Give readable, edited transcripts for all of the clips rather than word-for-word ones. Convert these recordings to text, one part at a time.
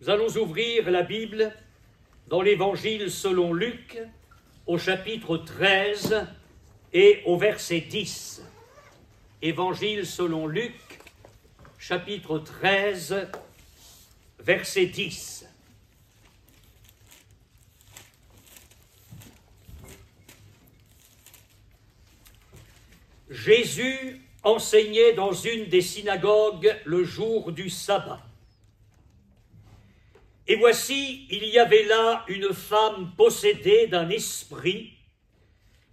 Nous allons ouvrir la Bible dans l'Évangile selon Luc, au chapitre 13 et au verset 10. Évangile selon Luc, chapitre 13, verset 10. Jésus enseignait dans une des synagogues le jour du sabbat. Et voici, il y avait là une femme possédée d'un esprit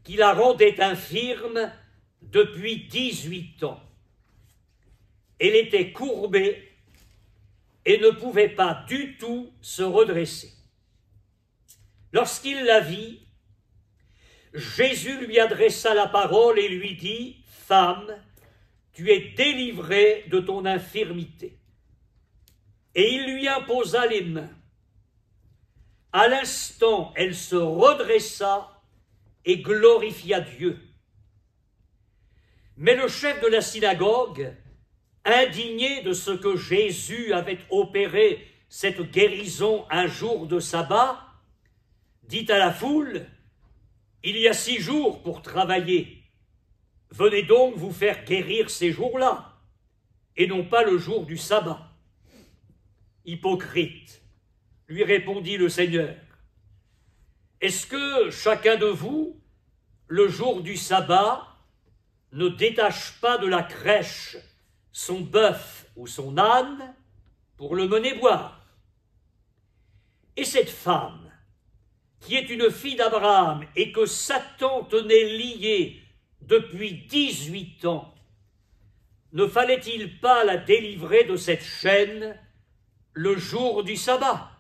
qui la rendait infirme depuis 18 ans. Elle était courbée et ne pouvait pas du tout se redresser. Lorsqu'il la vit, Jésus lui adressa la parole et lui dit « Femme, tu es délivrée de ton infirmité. » Et il lui imposa les mains. À l'instant, elle se redressa et glorifia Dieu. Mais le chef de la synagogue, indigné de ce que Jésus avait opéré cette guérison un jour de sabbat, dit à la foule « Il y a 6 jours pour travailler. Venez donc vous faire guérir ces jours-là, et non pas le jour du sabbat. » Hypocrite, lui répondit le Seigneur, est-ce que chacun de vous, le jour du sabbat, ne détache pas de la crèche son bœuf ou son âne pour le mener boire? Et cette femme, qui est une fille d'Abraham et que Satan tenait liée depuis 18 ans, ne fallait-il pas la délivrer de cette chaîne le jour du sabbat?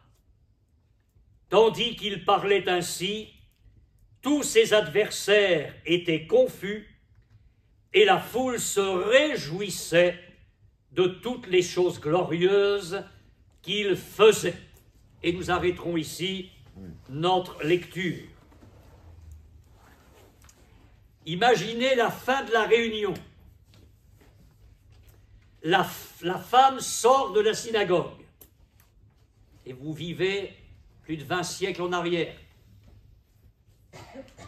Tandis qu'il parlait ainsi, tous ses adversaires étaient confus et la foule se réjouissait de toutes les choses glorieuses qu'il faisait. Et nous arrêterons ici notre lecture. Imaginez la fin de la réunion. La femme sort de la synagogue. Et vous vivez plus de 20 siècles en arrière.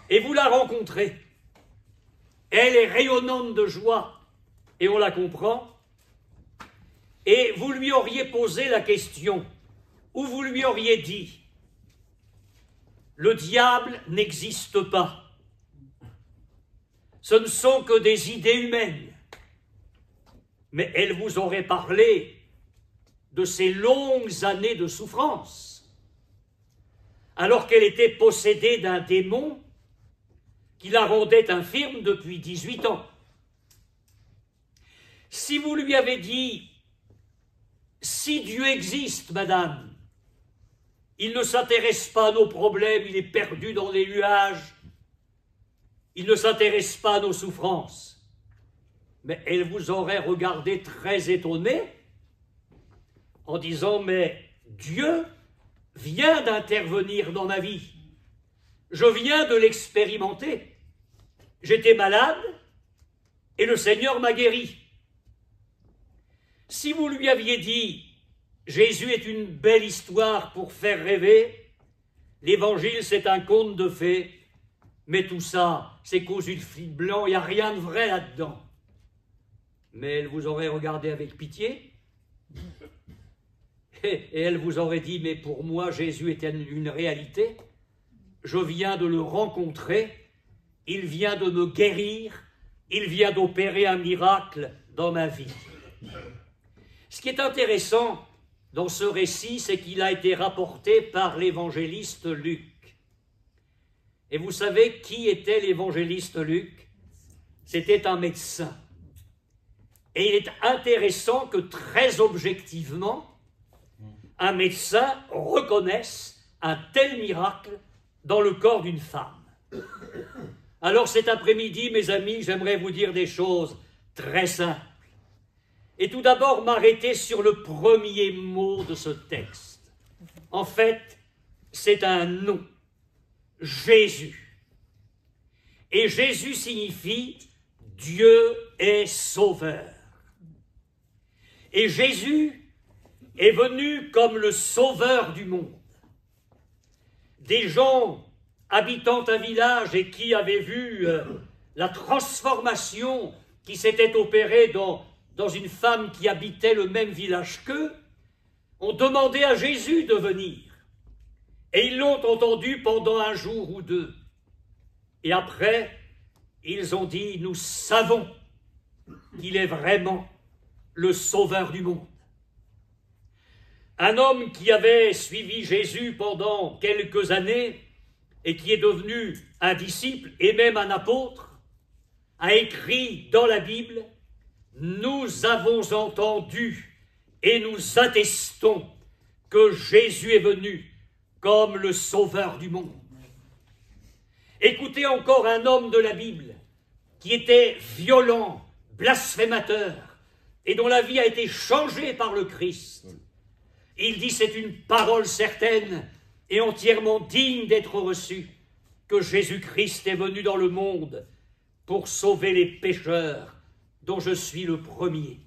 Et vous la rencontrez. Elle est rayonnante de joie, et on la comprend. Et vous lui auriez posé la question, ou vous lui auriez dit, le diable n'existe pas. Ce ne sont que des idées humaines. Mais elle vous aurait parlé de ces longues années de souffrance, alors qu'elle était possédée d'un démon qui la rendait infirme depuis 18 ans. Si vous lui avez dit « Si Dieu existe, madame, il ne s'intéresse pas à nos problèmes, il est perdu dans les nuages, il ne s'intéresse pas à nos souffrances », mais elle vous aurait regardé très étonnée en disant « Mais Dieu vient d'intervenir dans ma vie. Je viens de l'expérimenter. J'étais malade et le Seigneur m'a guéri. » Si vous lui aviez dit « Jésus est une belle histoire pour faire rêver, l'Évangile c'est un conte de fées, mais tout ça c'est cousu de fil blanc, il n'y a rien de vrai là-dedans. » Mais elle vous aurait regardé avec pitié et elle vous aurait dit « Mais pour moi Jésus est une réalité. Je viens de le rencontrer, il vient de me guérir, il vient d'opérer un miracle dans ma vie. » Ce qui est intéressant dans ce récit, c'est qu'il a été rapporté par l'évangéliste Luc. Et vous savez qui était l'évangéliste Luc? C'était un médecin. Et il est intéressant que très objectivement, un médecin reconnaisse un tel miracle dans le corps d'une femme. Alors cet après-midi, mes amis, j'aimerais vous dire des choses très simples. Et tout d'abord, m'arrêter sur le premier mot de ce texte. En fait, c'est un nom, Jésus. Et Jésus signifie « Dieu est sauveur ». Et Jésus est venu comme le sauveur du monde. Des gens habitant un village et qui avaient vu la transformation qui s'était opérée dans une femme qui habitait le même village qu'eux, ont demandé à Jésus de venir. Et ils l'ont entendu pendant un jour ou deux. Et après, ils ont dit, nous savons qu'il est vraiment le sauveur du monde. Un homme qui avait suivi Jésus pendant quelques années et qui est devenu un disciple et même un apôtre, a écrit dans la Bible, « Nous avons entendu et nous attestons que Jésus est venu comme le sauveur du monde. » Écoutez encore un homme de la Bible qui était violent, blasphémateur, et dont la vie a été changée par le Christ. Il dit, c'est une parole certaine et entièrement digne d'être reçue, que Jésus-Christ est venu dans le monde pour sauver les pécheurs, dont je suis le premier.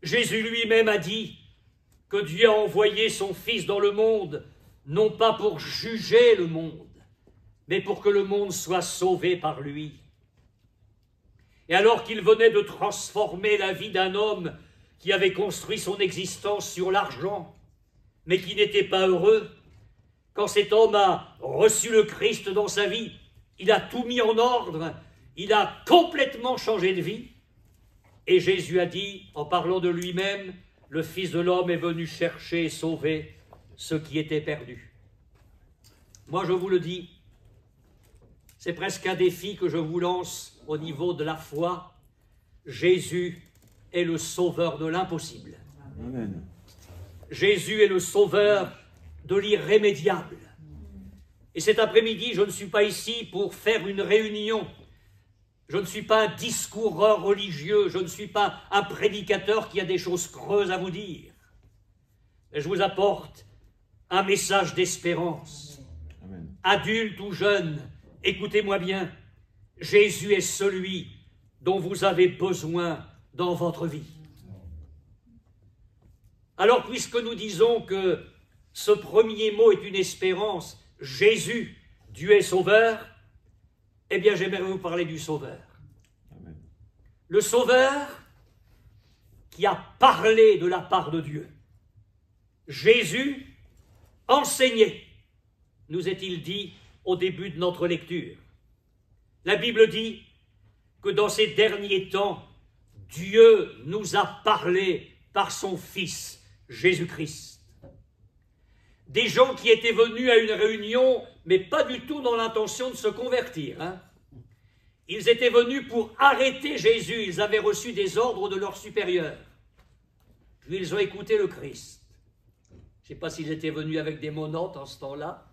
Jésus lui-même a dit que Dieu a envoyé son Fils dans le monde, non pas pour juger le monde, mais pour que le monde soit sauvé par lui. Et alors qu'il venait de transformer la vie d'un homme qui avait construit son existence sur l'argent, mais qui n'était pas heureux, quand cet homme a reçu le Christ dans sa vie, il a tout mis en ordre, il a complètement changé de vie. Et Jésus a dit, en parlant de lui-même, le Fils de l'homme est venu chercher et sauver ceux qui étaient perdus. Moi, je vous le dis, c'est presque un défi que je vous lance au niveau de la foi. Jésus est le sauveur de l'impossible. Amen. Jésus est le sauveur de l'irrémédiable. Et cet après-midi, je ne suis pas ici pour faire une réunion. Je ne suis pas un discoureur religieux. Je ne suis pas un prédicateur qui a des choses creuses à vous dire. Mais je vous apporte un message d'espérance. Amen. Adulte ou jeune, écoutez-moi bien, Jésus est celui dont vous avez besoin dans votre vie. Alors, puisque nous disons que ce premier mot est une espérance, Jésus, Dieu est sauveur, eh bien j'aimerais vous parler du sauveur. Amen. Le sauveur qui a parlé de la part de Dieu. Jésus enseignait, nous est-il dit au début de notre lecture. La Bible dit que dans ces derniers temps, Dieu nous a parlé par son Fils, Jésus-Christ. Des gens qui étaient venus à une réunion, mais pas du tout dans l'intention de se convertir. Ils étaient venus pour arrêter Jésus. Ils avaient reçu des ordres de leurs supérieurs. Puis ils ont écouté le Christ. Je ne sais pas s'ils étaient venus avec des monotes en ce temps-là,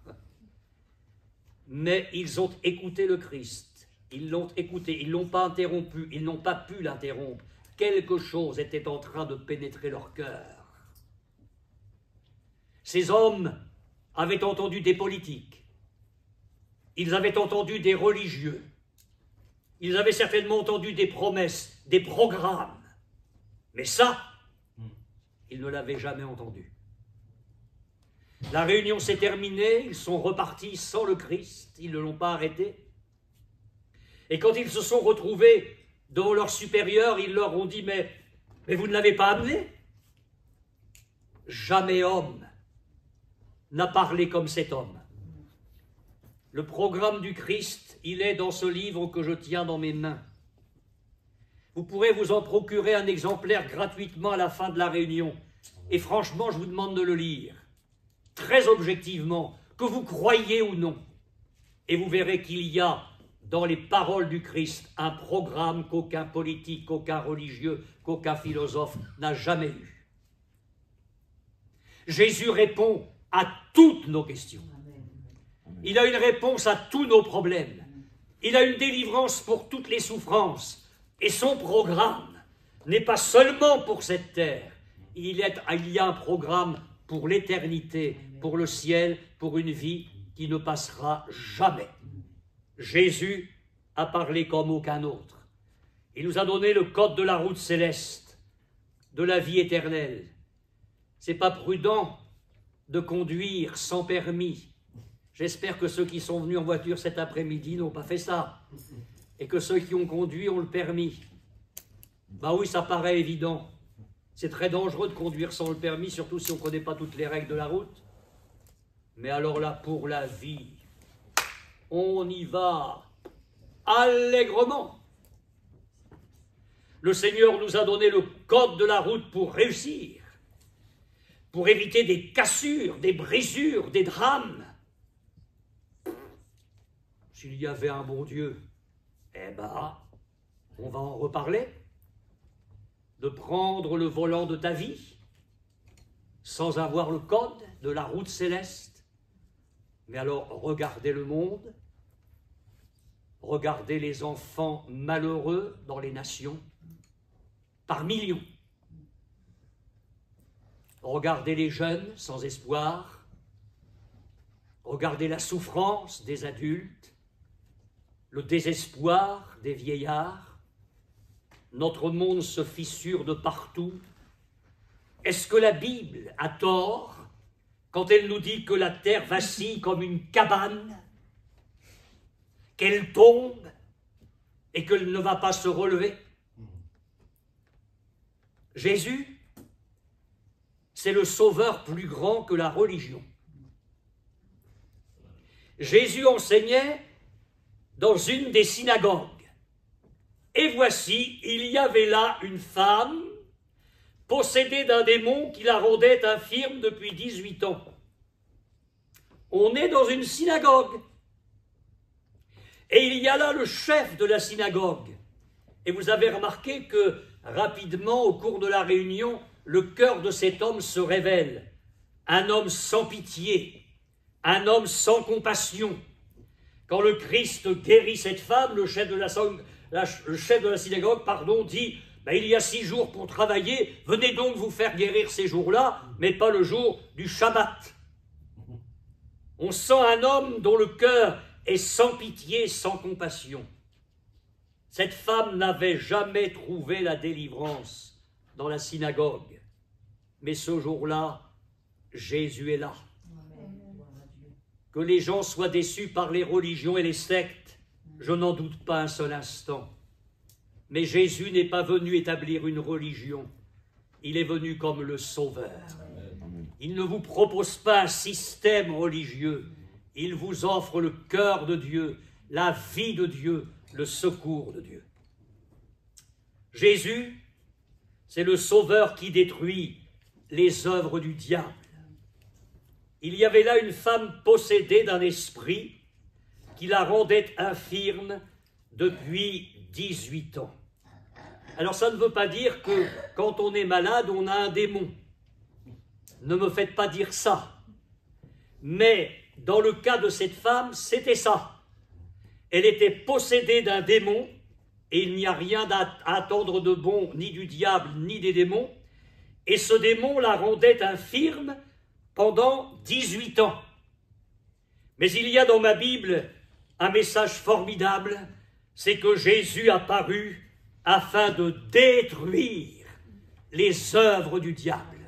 mais ils ont écouté le Christ. Ils l'ont écouté, ils ne l'ont pas interrompu, ils n'ont pas pu l'interrompre. Quelque chose était en train de pénétrer leur cœur. Ces hommes avaient entendu des politiques, ils avaient entendu des religieux, ils avaient certainement entendu des promesses, des programmes, mais ça, ils ne l'avaient jamais entendu. La réunion s'est terminée, ils sont repartis sans le Christ, ils ne l'ont pas arrêté. Et quand ils se sont retrouvés devant leurs supérieurs, ils leur ont dit, mais vous ne l'avez pas amené? Jamais homme n'a parlé comme cet homme. Le programme du Christ, il est dans ce livre que je tiens dans mes mains. Vous pourrez vous en procurer un exemplaire gratuitement à la fin de la réunion. Et franchement, je vous demande de le lire, très objectivement, que vous croyez ou non. Et vous verrez qu'il y a dans les paroles du Christ un programme qu'aucun politique, qu'aucun religieux, qu'aucun philosophe n'a jamais eu. Jésus répond à toutes nos questions. Il a une réponse à tous nos problèmes. Il a une délivrance pour toutes les souffrances. Et son programme n'est pas seulement pour cette terre. Il y a un programme pour l'éternité, pour le ciel, pour une vie qui ne passera jamais. Jésus a parlé comme aucun autre. Il nous a donné le code de la route céleste, de la vie éternelle. c'est pas prudent de conduire sans permis. J'espère que ceux qui sont venus en voiture cet après-midi n'ont pas fait ça. Et que ceux qui ont conduit ont le permis. Ben oui, ça paraît évident. C'est très dangereux de conduire sans le permis, surtout si on ne connaît pas toutes les règles de la route. Mais alors là, pour la vie, on y va allègrement. Le Seigneur nous a donné le code de la route pour réussir, pour éviter des cassures, des brisures, des drames. S'il y avait un bon Dieu, eh ben, on va en reparler. De prendre le volant de ta vie sans avoir le code de la route céleste. Mais alors, regardez le monde, regardez les enfants malheureux dans les nations, par millions. Regardez les jeunes sans espoir, regardez la souffrance des adultes, le désespoir des vieillards. Notre monde se fissure de partout. Est-ce que la Bible a tort quand elle nous dit que la terre vacille comme une cabane, qu'elle tombe et qu'elle ne va pas se relever? Jésus, c'est le sauveur plus grand que la religion. Jésus enseignait dans une des synagogues. Et voici, il y avait là une femme possédée d'un démon qui la rendait infirme depuis 18 ans. On est dans une synagogue. Et il y a là le chef de la synagogue. Et vous avez remarqué que rapidement, au cours de la réunion, le cœur de cet homme se révèle. Un homme sans pitié, un homme sans compassion. Quand le Christ guérit cette femme, le chef de la synagogue, dit « il y a 6 jours pour travailler, venez donc vous faire guérir ces jours-là, mais pas le jour du Shabbat. » On sent un homme dont le cœur est sans pitié, sans compassion. Cette femme n'avait jamais trouvé la délivrance dans la synagogue. Mais ce jour-là, Jésus est là. Que les gens soient déçus par les religions et les sectes, je n'en doute pas un seul instant. Mais Jésus n'est pas venu établir une religion. Il est venu comme le Sauveur. Il ne vous propose pas un système religieux. Il vous offre le cœur de Dieu, la vie de Dieu, le secours de Dieu. Jésus, c'est le Sauveur qui détruit les œuvres du diable. Il y avait là une femme possédée d'un esprit qui la rendait infirme depuis 18 ans. Alors ça ne veut pas dire que quand on est malade, on a un démon. Ne me faites pas dire ça. Mais dans le cas de cette femme, c'était ça. Elle était possédée d'un démon, et il n'y a rien à attendre de bon ni du diable ni des démons, et ce démon la rendait infirme pendant 18 ans. Mais il y a dans ma Bible un message formidable, c'est que Jésus a paru afin de détruire les œuvres du diable.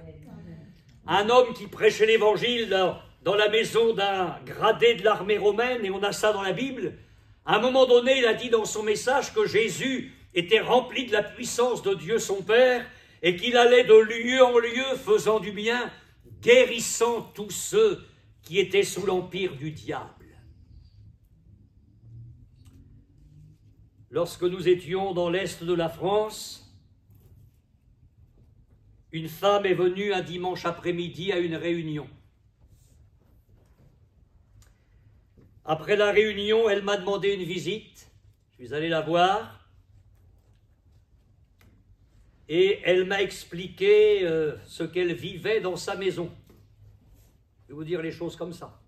Un homme qui prêchait l'évangile dans la maison d'un gradé de l'armée romaine, et on a ça dans la Bible, à un moment donné, il a dit dans son message que Jésus était rempli de la puissance de Dieu son Père et qu'il allait de lieu en lieu faisant du bien, guérissant tous ceux qui étaient sous l'empire du diable. Lorsque nous étions dans l'est de la France, une femme est venue un dimanche après-midi à une réunion. Après la réunion, elle m'a demandé une visite. Je suis allé la voir. Et elle m'a expliqué ce qu'elle vivait dans sa maison. Je vais vous dire les choses comme ça.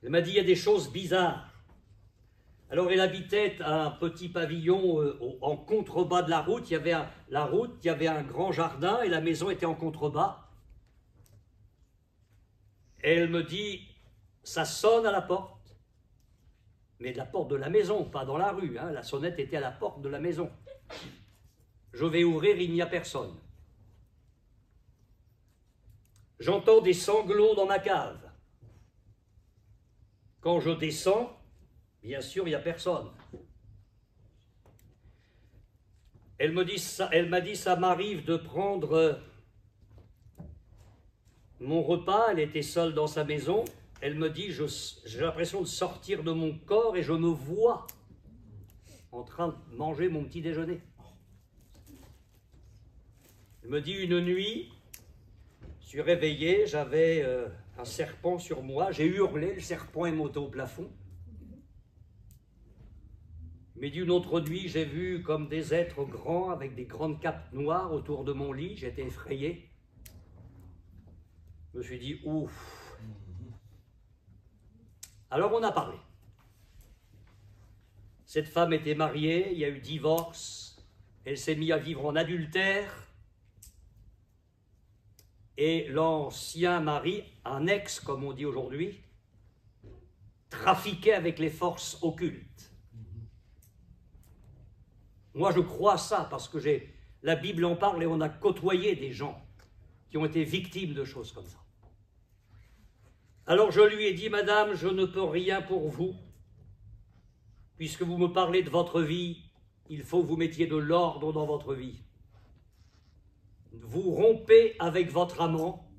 Elle m'a dit, il y a des choses bizarres. Alors elle habitait un petit pavillon en contrebas de la route. Il y avait il y avait un grand jardin et la maison était en contrebas. Et elle me dit, ça sonne à la porte, mais de la porte de la maison, pas dans la rue. La sonnette était à la porte de la maison. Je vais ouvrir, il n'y a personne. j'entends des sanglots dans ma cave. Quand je descends, bien sûr, il n'y a personne. Elle m'a dit, ça m'arrive de prendre mon repas. Elle était seule dans sa maison. Elle me dit, j'ai l'impression de sortir de mon corps et je me vois en train de manger mon petit déjeuner. Elle me dit, une nuit, je suis réveillé, j'avais un serpent sur moi, j'ai hurlé, le serpent est monté au plafond. Mais d'une autre nuit, j'ai vu comme des êtres grands avec des grandes capes noires autour de mon lit, j'étais effrayé. Je me suis dit, ouf. Alors on a parlé. Cette femme était mariée, il y a eu divorce, elle s'est mise à vivre en adultère, et l'ancien mari, un ex comme on dit aujourd'hui, trafiquait avec les forces occultes. Moi je crois à ça parce que la Bible en parle et on a côtoyé des gens qui ont été victimes de choses comme ça. Alors je lui ai dit, madame, je ne peux rien pour vous. Puisque vous me parlez de votre vie, il faut que vous mettiez de l'ordre dans votre vie. Vous rompez avec votre amant,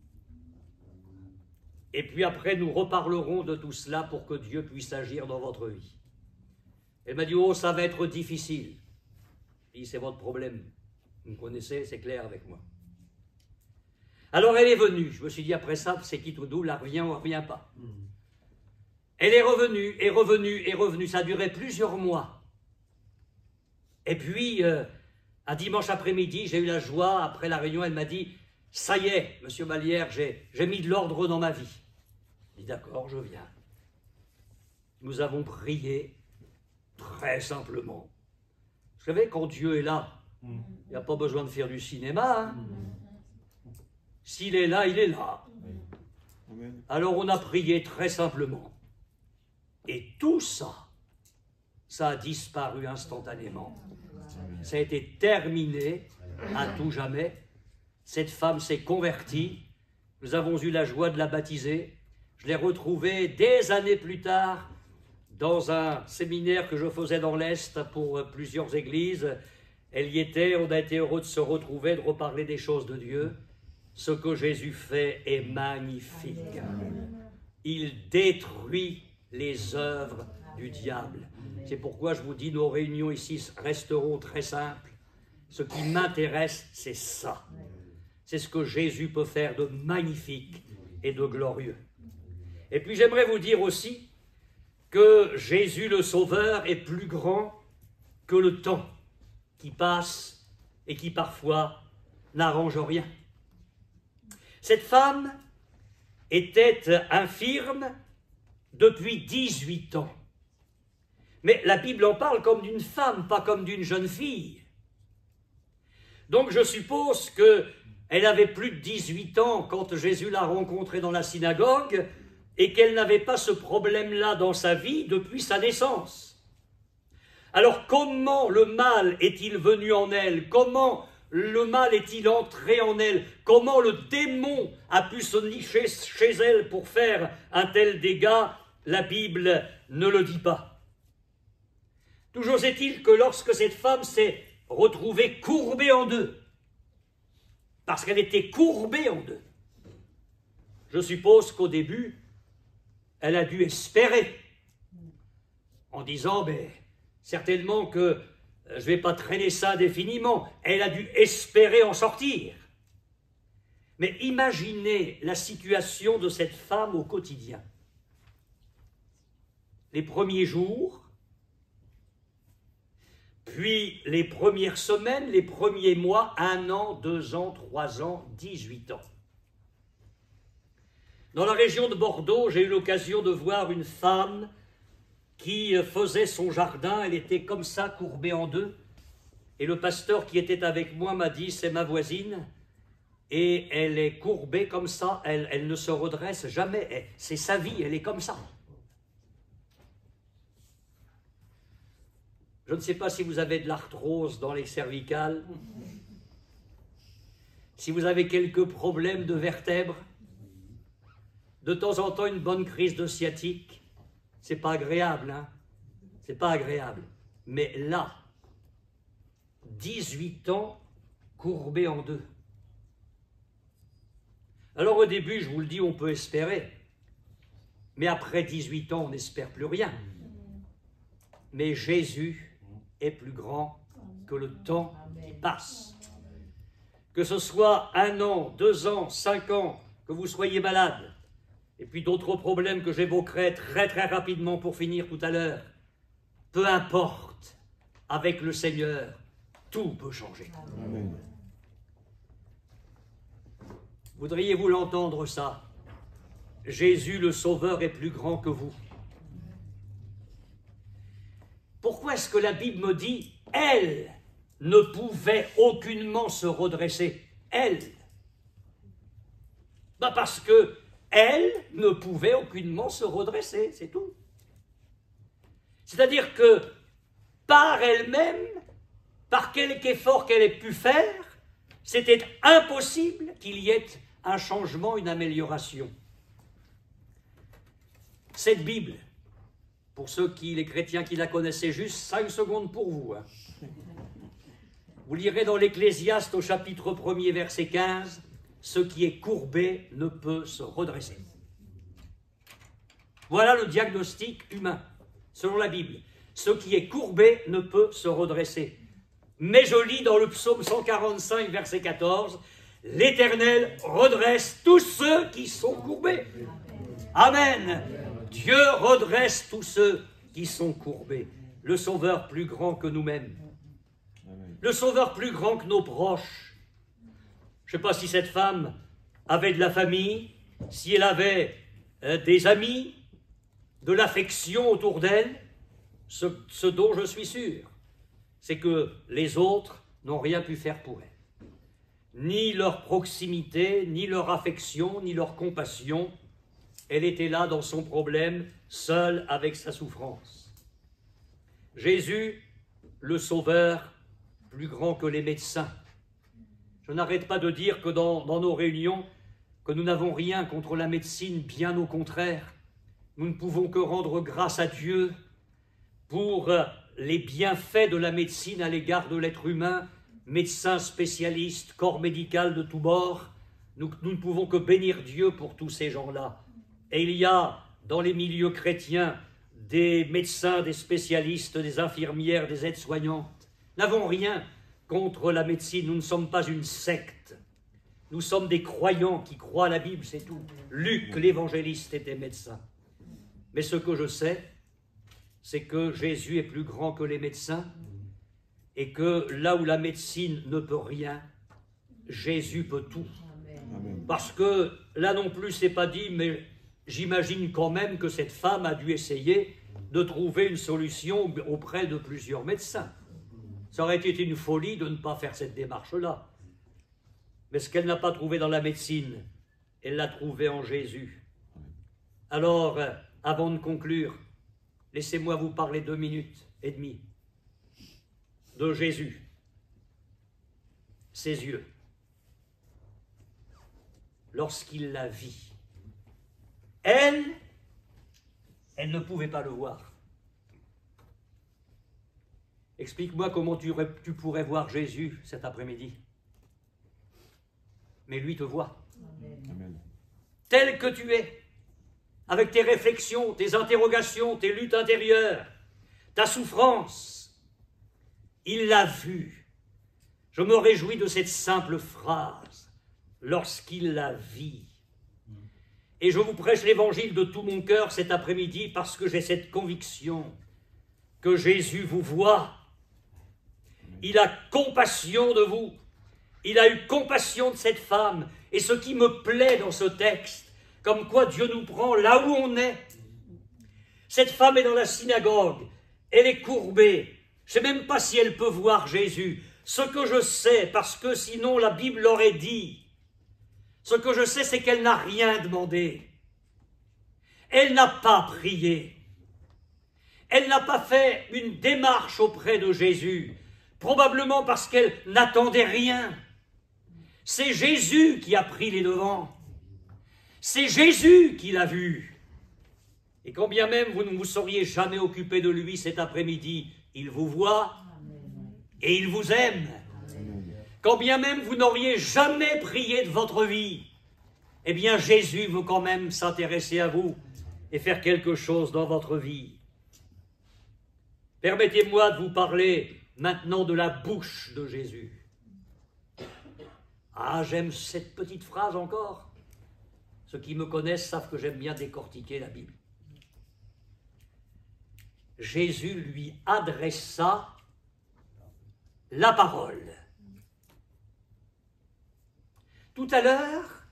et puis après nous reparlerons de tout cela pour que Dieu puisse agir dans votre vie. Elle m'a dit, oh, ça va être difficile. Je dis, c'est votre problème. Vous me connaissez, c'est clair avec moi. Alors elle est venue. Je me suis dit, après ça, c'est qui tout doux, là, revient ou revient pas. Elle est revenue, est revenue, est revenue. Ça a duré plusieurs mois. Et puis, un dimanche après-midi, j'ai eu la joie, après la réunion, elle m'a dit, ça y est, monsieur Malière, j'ai mis de l'ordre dans ma vie. Je dis, d'accord, je viens. Nous avons prié très simplement. Vous savez, quand Dieu est là, il n'y a pas besoin de faire du cinéma. Hein. S'il est là, il est là. Alors on a prié très simplement. Et tout ça, ça a disparu instantanément. Ça a été terminé à tout jamais. Cette femme s'est convertie. Nous avons eu la joie de la baptiser. Je l'ai retrouvée des années plus tard dans un séminaire que je faisais dans l'Est pour plusieurs églises. Elle y était, on a été heureux de se retrouver, de reparler des choses de Dieu. Ce que Jésus fait est magnifique. Il détruit les œuvres du diable. C'est pourquoi je vous dis, nos réunions ici resteront très simples. Ce qui m'intéresse, c'est ça. C'est ce que Jésus peut faire de magnifique et de glorieux. Et puis j'aimerais vous dire aussi que Jésus le Sauveur est plus grand que le temps qui passe et qui parfois n'arrange rien. Cette femme était infirme depuis 18 ans. Mais la Bible en parle comme d'une femme, pas comme d'une jeune fille. Donc je suppose qu'elle avait plus de 18 ans quand Jésus l'a rencontrée dans la synagogue et qu'elle n'avait pas ce problème-là dans sa vie depuis sa naissance. Alors comment le mal est-il venu en elle? Comment le mal est-il entré en elle? Comment le démon a pu se nicher chez elle pour faire un tel dégât? La Bible ne le dit pas. Toujours est-il que lorsque cette femme s'est retrouvée courbée en deux, parce qu'elle était courbée en deux, je suppose qu'au début, elle a dû espérer, en disant, mais certainement que je ne vais pas traîner ça indéfiniment. Elle a dû espérer en sortir. Mais imaginez la situation de cette femme au quotidien. Les premiers jours, puis les premières semaines, les premiers mois, 1 an, 2 ans, 3 ans, 18 ans. Dans la région de Bordeaux, j'ai eu l'occasion de voir une femme qui faisait son jardin. Elle était comme ça, courbée en deux. Et le pasteur qui était avec moi m'a dit, c'est ma voisine. Et elle est courbée comme ça, elle ne se redresse jamais. C'est sa vie, elle est comme ça. Je ne sais pas si vous avez de l'arthrose dans les cervicales, si vous avez quelques problèmes de vertèbres. de temps en temps une bonne crise de sciatique. C'est pas agréable, hein? C'est pas agréable. Mais là, 18 ans courbés en deux. Alors au début, je vous le dis, on peut espérer. Mais après 18 ans, on n'espère plus rien. Mais Jésus est plus grand que le temps qui passe. Que ce soit 1 an, 2 ans, 5 ans, que vous soyez malade, et puis d'autres problèmes que j'évoquerai très très rapidement pour finir tout à l'heure, peu importe, avec le Seigneur, tout peut changer. Amen. Voudriez-vous l'entendre ça? Jésus le Sauveur est plus grand que vous. Pourquoi est-ce que la Bible me dit « Elle ne pouvait aucunement se redresser ». Elle. Ben parce que elle ne pouvait aucunement se redresser, c'est tout. C'est-à-dire que par elle-même, par quelque effort qu'elle ait pu faire, c'était impossible qu'il y ait un changement, une amélioration. Cette Bible, pour les chrétiens qui la connaissaient juste, 5 secondes pour vous. Hein. Vous lirez dans l'Ecclésiaste au chapitre 1er, verset 15, « Ce qui est courbé ne peut se redresser ». Voilà le diagnostic humain, selon la Bible. Ce qui est courbé ne peut se redresser. Mais je lis dans le psaume 145, verset 14, « L'Éternel redresse tous ceux qui sont courbés. » Amen. Dieu redresse tous ceux qui sont courbés. Le Sauveur plus grand que nous-mêmes. Le Sauveur plus grand que nos proches. Je ne sais pas si cette femme avait de la famille, si elle avait des amis, de l'affection autour d'elle. Ce dont je suis sûr, c'est que les autres n'ont rien pu faire pour elle. Ni leur proximité, ni leur affection, ni leur compassion. Elle était là dans son problème, seule avec sa souffrance. Jésus, le Sauveur, plus grand que les médecins. Je n'arrête pas de dire que dans nos réunions, que nous n'avons rien contre la médecine, bien au contraire. Nous ne pouvons que rendre grâce à Dieu pour les bienfaits de la médecine à l'égard de l'être humain, médecins spécialistes, corps médical de tous bords. Nous ne pouvons que bénir Dieu pour tous ces gens-là. Et il y a dans les milieux chrétiens des médecins, des spécialistes, des infirmières, des aides-soignantes. Nous n'avons rien contre la médecine, nous ne sommes pas une secte. Nous sommes des croyants qui croient à la Bible, c'est tout. Luc, l'évangéliste, était médecin. Mais ce que je sais, c'est que Jésus est plus grand que les médecins et que là où la médecine ne peut rien, Jésus peut tout. Amen. Parce que là non plus, c'est pas dit, mais j'imagine quand même que cette femme a dû essayer de trouver une solution auprès de plusieurs médecins. Ça aurait été une folie de ne pas faire cette démarche-là. Mais ce qu'elle n'a pas trouvé dans la médecine, elle l'a trouvé en Jésus. Alors, avant de conclure, laissez-moi vous parler 2 minutes et demie de Jésus. Ses yeux. Lorsqu'il la vit, elle ne pouvait pas le voir. Explique-moi comment tu pourrais voir Jésus cet après-midi. Mais lui te voit. Amen. Tel que tu es, avec tes réflexions, tes interrogations, tes luttes intérieures, ta souffrance. Il l'a vu. Je me réjouis de cette simple phrase, lorsqu'il la vit. Et je vous prêche l'évangile de tout mon cœur cet après-midi parce que j'ai cette conviction que Jésus vous voit. Il a compassion de vous. Il a eu compassion de cette femme. Et ce qui me plaît dans ce texte, comme quoi Dieu nous prend là où on est. Cette femme est dans la synagogue. Elle est courbée. Je ne sais même pas si elle peut voir Jésus. Ce que je sais, parce que sinon la Bible l'aurait dit, ce que je sais, c'est qu'elle n'a rien demandé. Elle n'a pas prié. Elle n'a pas fait une démarche auprès de Jésus, probablement parce qu'elle n'attendait rien. C'est Jésus qui a pris les devants. C'est Jésus qui l'a vu. Et quand bien même vous ne vous seriez jamais occupé de lui cet après-midi, il vous voit et il vous aime. Quand bien même vous n'auriez jamais prié de votre vie, eh bien Jésus veut quand même s'intéresser à vous et faire quelque chose dans votre vie. Permettez-moi de vous parler maintenant de la bouche de Jésus. Ah, j'aime cette petite phrase encore. Ceux qui me connaissent savent que j'aime bien décortiquer la Bible. Jésus lui adressa la parole. Tout à l'heure,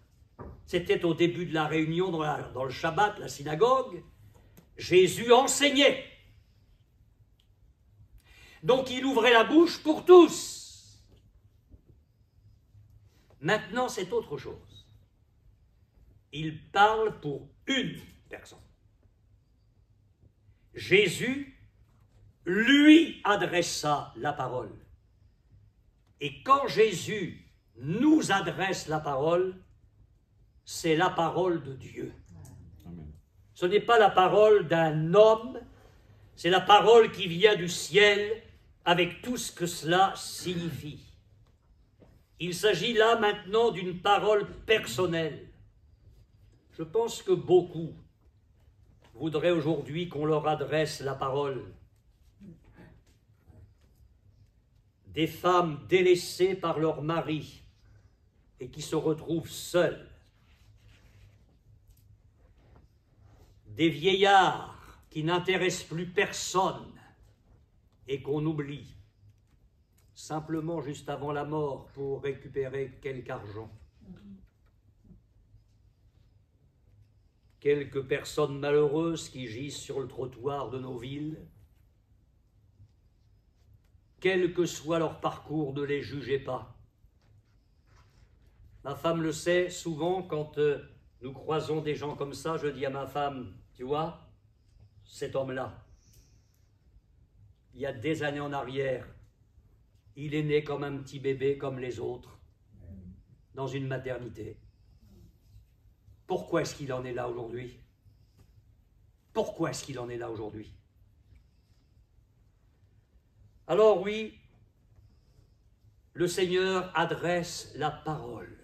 c'était au début de la réunion dans le Shabbat, la synagogue, Jésus enseignait. Donc il ouvrait la bouche pour tous. Maintenant, c'est autre chose. Il parle pour une personne. Jésus lui adressa la parole. Et quand Jésus nous adresse la parole, c'est la parole de Dieu. Amen. Ce n'est pas la parole d'un homme, c'est la parole qui vient du ciel avec tout ce que cela signifie. Il s'agit là maintenant d'une parole personnelle. Je pense que beaucoup voudraient aujourd'hui qu'on leur adresse la parole. Des femmes délaissées par leur mari et qui se retrouvent seules. Des vieillards qui n'intéressent plus personne et qu'on oublie, simplement juste avant la mort pour récupérer quelque argent. Quelques personnes malheureuses qui gisent sur le trottoir de nos villes. Quel que soit leur parcours, ne les jugez pas. Ma femme le sait, souvent quand nous croisons des gens comme ça, je dis à ma femme, tu vois, cet homme-là, il y a des années en arrière, il est né comme un petit bébé comme les autres, dans une maternité. Pourquoi est-ce qu'il en est là aujourd'hui? Pourquoi est-ce qu'il en est là aujourd'hui? Alors oui, le Seigneur adresse la parole.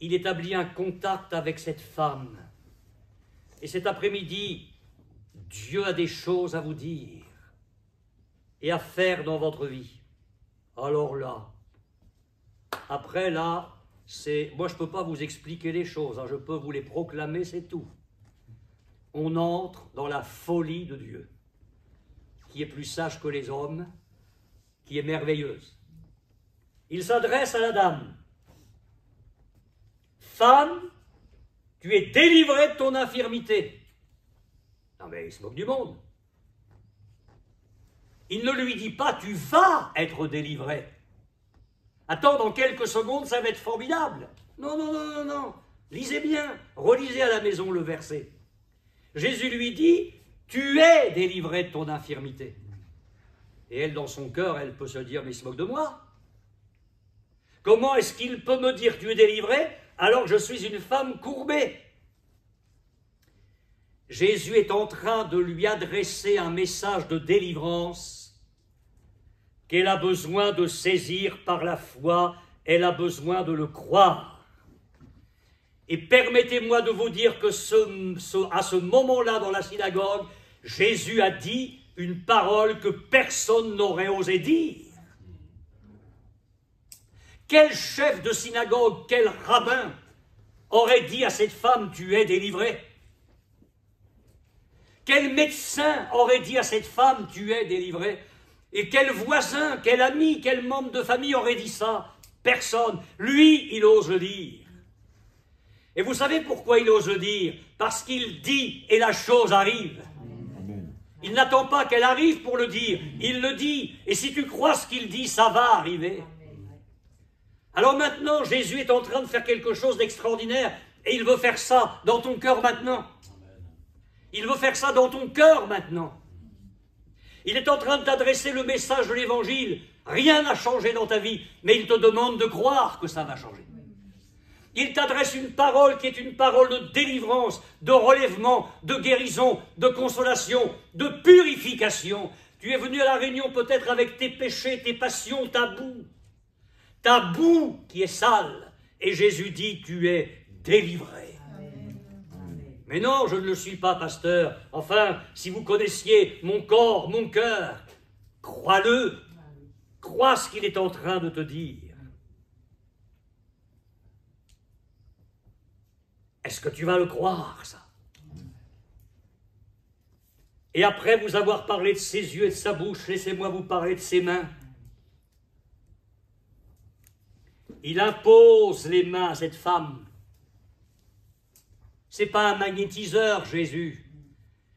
Il établit un contact avec cette femme. Et cet après-midi, Dieu a des choses à vous dire et à faire dans votre vie. Alors là, après là, moi je ne peux pas vous expliquer les choses, hein, je peux vous les proclamer, c'est tout. On entre dans la folie de Dieu, qui est plus sage que les hommes, qui est merveilleuse. Il s'adresse à la dame. Femme, tu es délivrée de ton infirmité. Non mais il se moque du monde. Il ne lui dit pas, tu vas être délivrée. Attends, dans quelques secondes, ça va être formidable. Non, non, non, non, non. Lisez bien, relisez à la maison le verset. Jésus lui dit, tu es délivrée de ton infirmité. Et elle, dans son cœur, elle peut se dire, mais il se moque de moi. Comment est-ce qu'il peut me dire, tu es délivrée, alors que je suis une femme courbée? Jésus est en train de lui adresser un message de délivrance qu'elle a besoin de saisir par la foi, elle a besoin de le croire. Et permettez-moi de vous dire que à ce moment-là dans la synagogue, Jésus a dit une parole que personne n'aurait osé dire. Quel chef de synagogue, quel rabbin aurait dit à cette femme, tu es délivrée? Quel médecin aurait dit à cette femme, tu es délivrée? Et quel voisin, quel ami, quel membre de famille aurait dit ça? Personne. Lui, il ose le dire. Et vous savez pourquoi il ose le dire? Parce qu'il dit et la chose arrive. Amen. Il n'attend pas qu'elle arrive pour le dire. Il le dit. Et si tu crois ce qu'il dit, ça va arriver. Alors maintenant, Jésus est en train de faire quelque chose d'extraordinaire. Et il veut faire ça dans ton cœur maintenant. Il veut faire ça dans ton cœur maintenant. Il est en train de t'adresser le message de l'Évangile. Rien n'a changé dans ta vie, mais il te demande de croire que ça va changer. Il t'adresse une parole qui est une parole de délivrance, de relèvement, de guérison, de consolation, de purification. Tu es venu à la réunion peut-être avec tes péchés, tes passions, ta boue qui est sale. Et Jésus dit, tu es délivré. Amen. Mais non, je ne le suis pas, pasteur. Enfin, si vous connaissiez mon corps, mon cœur, crois-le. Crois ce qu'il est en train de te dire. Est-ce que tu vas le croire, ça? Et après vous avoir parlé de ses yeux et de sa bouche, laissez-moi vous parler de ses mains. Il impose les mains à cette femme. Ce n'est pas un magnétiseur, Jésus.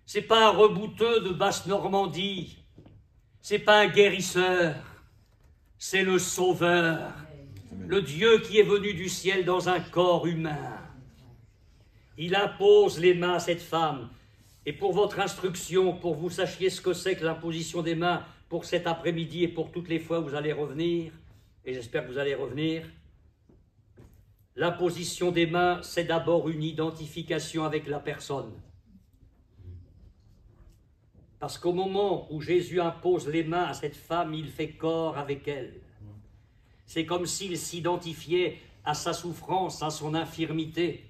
Ce n'est pas un rebouteux de Basse-Normandie. Ce n'est pas un guérisseur. C'est le Sauveur. Le Dieu qui est venu du ciel dans un corps humain. Il impose les mains à cette femme. Et pour votre instruction, pour que vous sachiez ce que c'est que l'imposition des mains pour cet après-midi et pour toutes les fois où vous allez revenir, et j'espère que vous allez revenir, l'imposition des mains, c'est d'abord une identification avec la personne. Parce qu'au moment où Jésus impose les mains à cette femme, il fait corps avec elle. C'est comme s'il s'identifiait à sa souffrance, à son infirmité.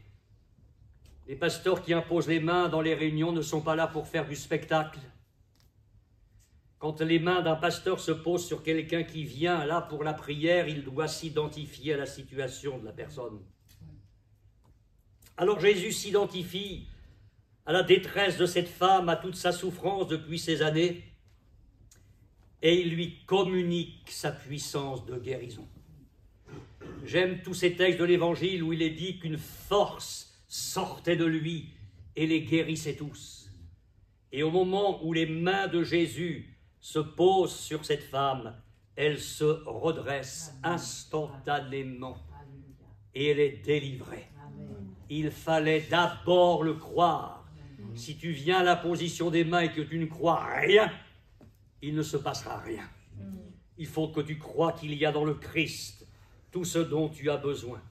Les pasteurs qui imposent les mains dans les réunions ne sont pas là pour faire du spectacle. Quand les mains d'un pasteur se posent sur quelqu'un qui vient là pour la prière, il doit s'identifier à la situation de la personne. Alors Jésus s'identifie à la détresse de cette femme, à toute sa souffrance depuis ces années, et il lui communique sa puissance de guérison. J'aime tous ces textes de l'Évangile où il est dit qu'une force sortait de lui et les guérissait tous. Et au moment où les mains de Jésus se posent sur cette femme, elle se redresse instantanément et elle est délivrée. Il fallait d'abord le croire. Si tu viens à la position des mains et que tu ne crois rien, il ne se passera rien. Il faut que tu crois qu'il y a dans le Christ tout ce dont tu as besoin.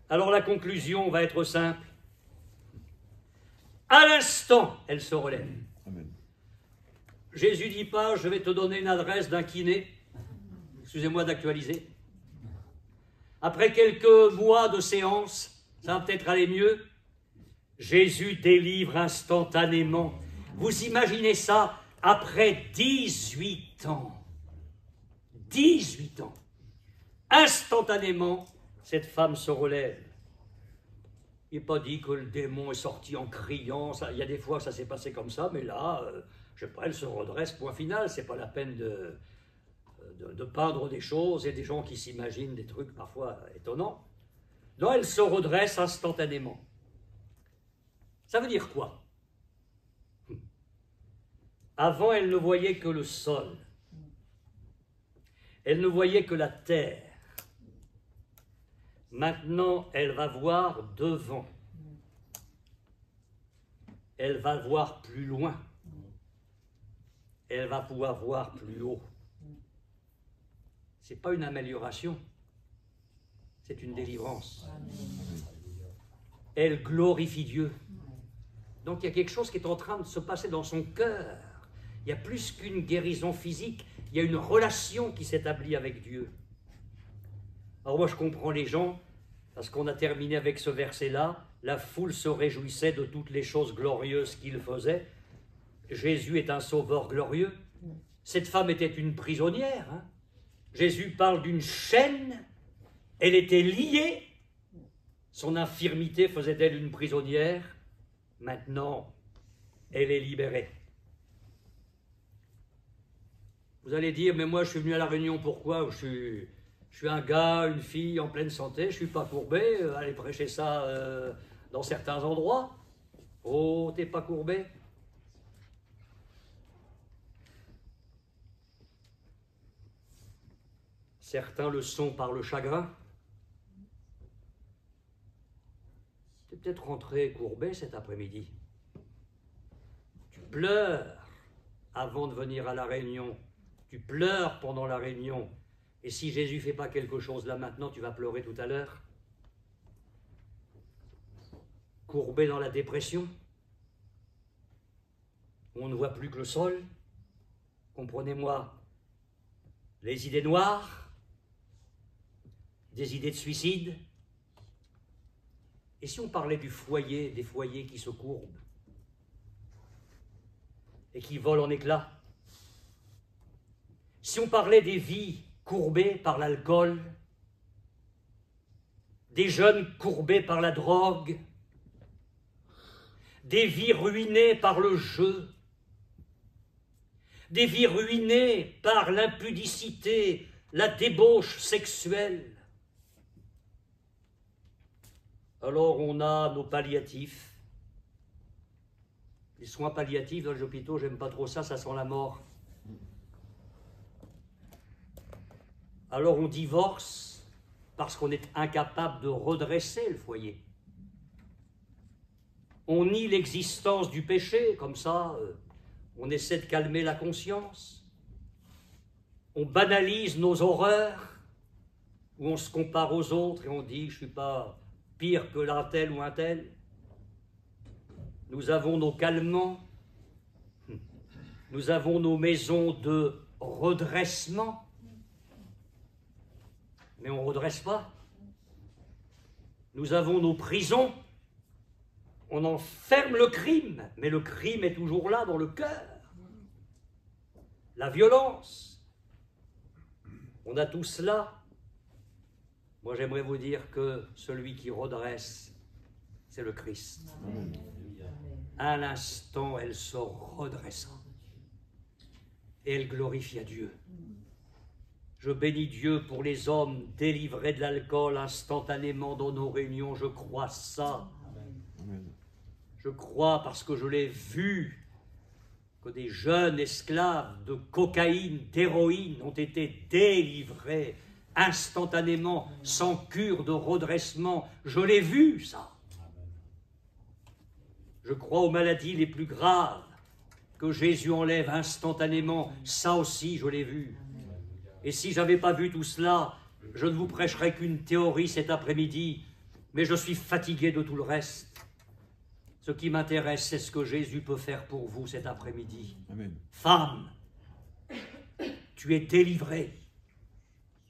Alors la conclusion va être simple. À l'instant, elle se relève. Amen. Jésus ne dit pas, je vais te donner une adresse d'un kiné. Excusez-moi d'actualiser. Après quelques mois de séance, ça va peut-être aller mieux. Jésus délivre instantanément. Vous imaginez ça après 18 ans. 18 ans. Instantanément, cette femme se relève. Il n'est pas dit que le démon est sorti en criant. Il y a des fois ça s'est passé comme ça, mais là, je sais pas, elle se redresse, point final. C'est pas la peine de peindre des choses et des gens qui s'imaginent des trucs parfois étonnants. Non, elle se redresse instantanément. Ça veut dire quoi? Avant, elle ne voyait que le sol. Elle ne voyait que la terre. Maintenant, elle va voir devant. Elle va voir plus loin. Elle va pouvoir voir plus haut. Ce n'est pas une amélioration, c'est une délivrance. Elle glorifie Dieu. Donc il y a quelque chose qui est en train de se passer dans son cœur. Il y a plus qu'une guérison physique, il y a une relation qui s'établit avec Dieu. Alors moi je comprends les gens, parce qu'on a terminé avec ce verset-là, la foule se réjouissait de toutes les choses glorieuses qu'il faisait. Jésus est un sauveur glorieux. Cette femme était une prisonnière. Hein. Jésus parle d'une chaîne, elle était liée. Son infirmité faisait d'elle une prisonnière. Maintenant, elle est libérée. Vous allez dire, mais moi je suis venu à la réunion, pourquoi? Je suis un gars, une fille en pleine santé, je ne suis pas courbé, allez prêcher ça dans certains endroits. Oh, t'es pas courbé? Certains le sont par le chagrin. Tu es peut-être rentré courbé cet après-midi. Tu pleures avant de venir à la réunion. Tu pleures pendant la réunion. Et si Jésus ne fait pas quelque chose là maintenant, tu vas pleurer tout à l'heure. courbés dans la dépression, où on ne voit plus que le sol, comprenez-moi, les idées noires, des idées de suicide. Et si on parlait du foyer, des foyers qui se courbent et qui volent en éclats? Si on parlait des vies courbées par l'alcool, des jeunes courbés par la drogue, des vies ruinées par le jeu, des vies ruinées par l'impudicité, la débauche sexuelle, alors on a nos palliatifs. Les soins palliatifs dans les hôpitaux, j'aime pas trop ça, ça sent la mort. Alors on divorce parce qu'on est incapable de redresser le foyer. On nie l'existence du péché, comme ça, on essaie de calmer la conscience. On banalise nos horreurs, où on se compare aux autres et on dit « je ne suis pas pire que l'un tel ou un tel ». Nous avons nos calmants, nous avons nos maisons de redressement, mais on ne redresse pas. Nous avons nos prisons, on enferme le crime, mais le crime est toujours là dans le cœur. La violence, on a tout cela. Moi j'aimerais vous dire que celui qui redresse, c'est le Christ. Amen. À l'instant, elle se redressa et elle glorifia Dieu. Je bénis Dieu pour les hommes délivrés de l'alcool instantanément dans nos réunions. Je crois ça. Je crois parce que je l'ai vu, que des jeunes esclaves de cocaïne, d'héroïne ont été délivrés instantanément, sans cure de redressement. Je l'ai vu, ça. Je crois aux maladies les plus graves que Jésus enlève instantanément. Ça aussi, je l'ai vu. Et si je n'avais pas vu tout cela, je ne vous prêcherais qu'une théorie cet après-midi, mais je suis fatigué de tout le reste. Ce qui m'intéresse, c'est ce que Jésus peut faire pour vous cet après-midi. Femme, tu es délivrée.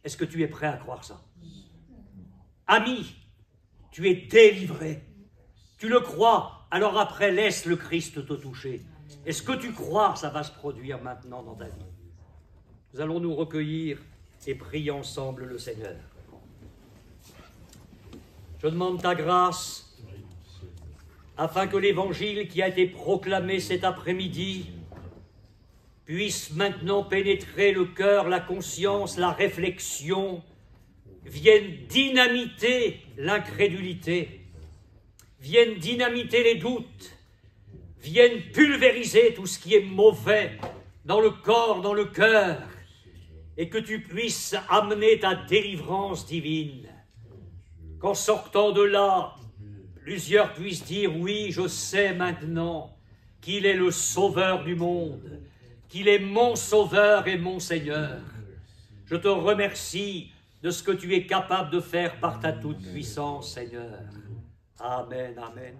Est-ce que tu es prêt à croire ça? Ami, tu es délivré. Tu le crois, alors après, laisse le Christ te toucher. Est-ce que tu crois que ça va se produire maintenant dans ta vie? Nous allons nous recueillir et prier ensemble le Seigneur. Je demande ta grâce afin que l'évangile qui a été proclamé cet après-midi puisse maintenant pénétrer le cœur, la conscience, la réflexion, vienne dynamiter l'incrédulité, vienne dynamiter les doutes, vienne pulvériser tout ce qui est mauvais dans le corps, dans le cœur, et que tu puisses amener ta délivrance divine. Qu'en sortant de là, plusieurs puissent dire, oui, je sais maintenant qu'il est le sauveur du monde, qu'il est mon sauveur et mon Seigneur. Je te remercie de ce que tu es capable de faire par ta toute-puissance, Seigneur. Amen, amen.